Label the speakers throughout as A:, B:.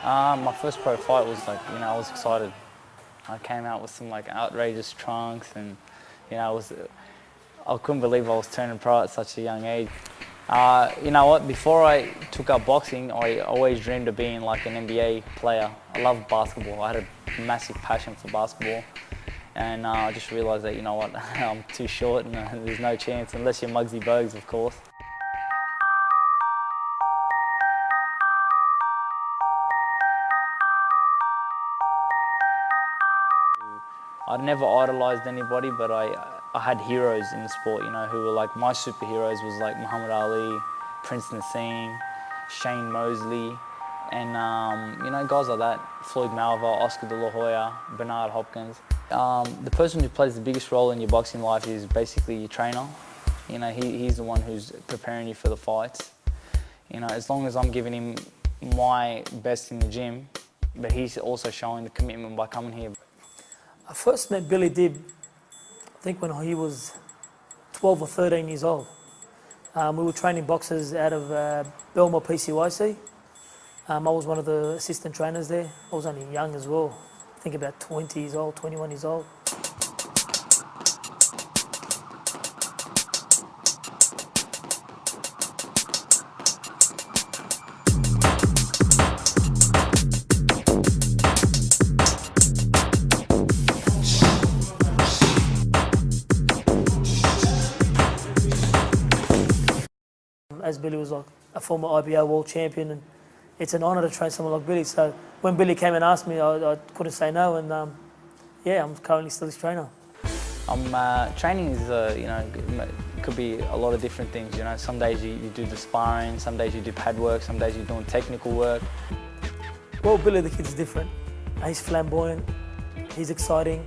A: My first pro fight was like, I was excited. I came out with some like outrageous trunks and, I couldn't believe I was turning pro at such a young age. You know what, before I took up boxing, I always dreamed of being like an NBA player. I love basketball. I had a massive passion for basketball. And I just realised that, you know what, I'm too short and there's no chance, unless you're Muggsy Bogues, of course. I never idolised anybody, but I had heroes in the sport, who were like, my superheroes was like Muhammad Ali, Prince Nassim, Shane Mosley, and guys like that, Floyd Mayweather, Oscar De La Hoya, Bernard Hopkins. The person who plays the biggest role in your boxing life is basically your trainer. He's the one who's preparing you for the fights. As long as I'm giving him my best in the gym, but he's also showing the commitment by coming here.
B: I first met Billy Dib, I think when he was 12 or 13 years old. We were training boxers out of Belmore PCYC. I was one of the assistant trainers there. I was only young as well, I think about 20 years old, 21 years old. As Billy was like a former IBO world champion, and it's an honour to train someone like Billy. So when Billy came and asked me, I couldn't say no, and yeah, I'm currently still his trainer.
A: Training is, could be a lot of different things. Some days you do the sparring, some days you do pad work, some days you're doing technical work.
B: Well, Billy the Kid's different. He's flamboyant, he's exciting.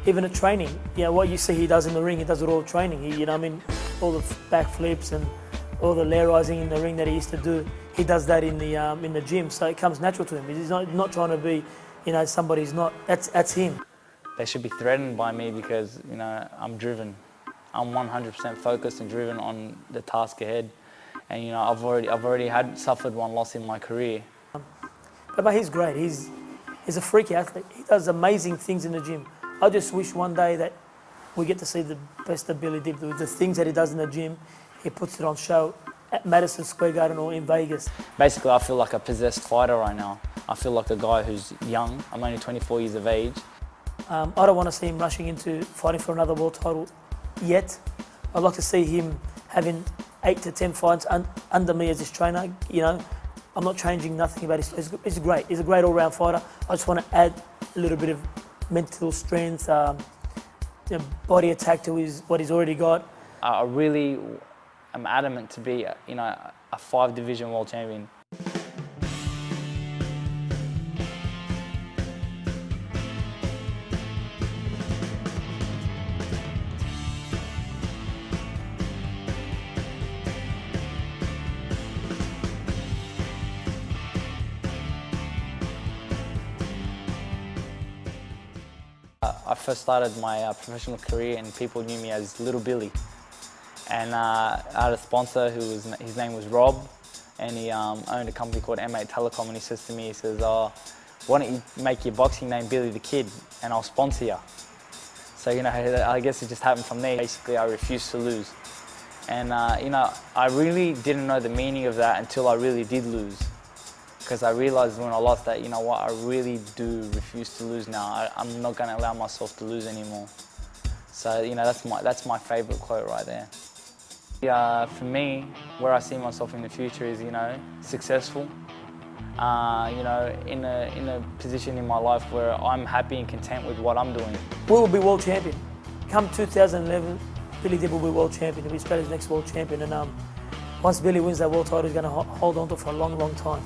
B: Even at training, what you see he does in the ring, he does it all at training. All the backflips and all the layerizing in the ring that he used to do, he does that in the gym. So it comes natural to him. He's not trying to be, somebody who's not. That's him.
A: They should be threatened by me because I'm driven. I'm 100% focused and driven on the task ahead. And I've already suffered one loss in my career.
B: But he's great. He's a freaky athlete. He does amazing things in the gym. I just wish one day that we get to see the best of Billy Dib. The things that he does in the gym, he puts it on show at Madison Square Garden or in Vegas.
A: Basically, I feel like a possessed fighter right now. I feel like a guy who's young. I'm only 24 years of age.
B: I don't want to see him rushing into fighting for another world title yet. I'd like to see him having 8 to 10 fights under me as his trainer. I'm not changing nothing about his. He's great. He's a great all-round fighter. I just want to add a little bit of mental strength, body attack to what he's already got.
A: I really am adamant to be, a 5-division world champion. I first started my professional career and people knew me as Little Billy. And I had a sponsor his name was Rob, and he owned a company called M8 Telecom, and he says to me, he says, why don't you make your boxing name Billy the Kid and I'll sponsor you. So, I guess it just happened from there. Basically, I refused to lose. And, I really didn't know the meaning of that until I really did lose. Because I realized when I lost that, I really do refuse to lose now. I'm not going to allow myself to lose anymore. So, that's my favorite quote right there. For me, where I see myself in the future is, successful. In a position in my life where I'm happy and content with what I'm doing.
B: We will be world champion. Come 2011, Billy Dib will be world champion. He'll be Australia's next world champion. And once Billy wins that world title, he's going to hold on to it for a long, long time.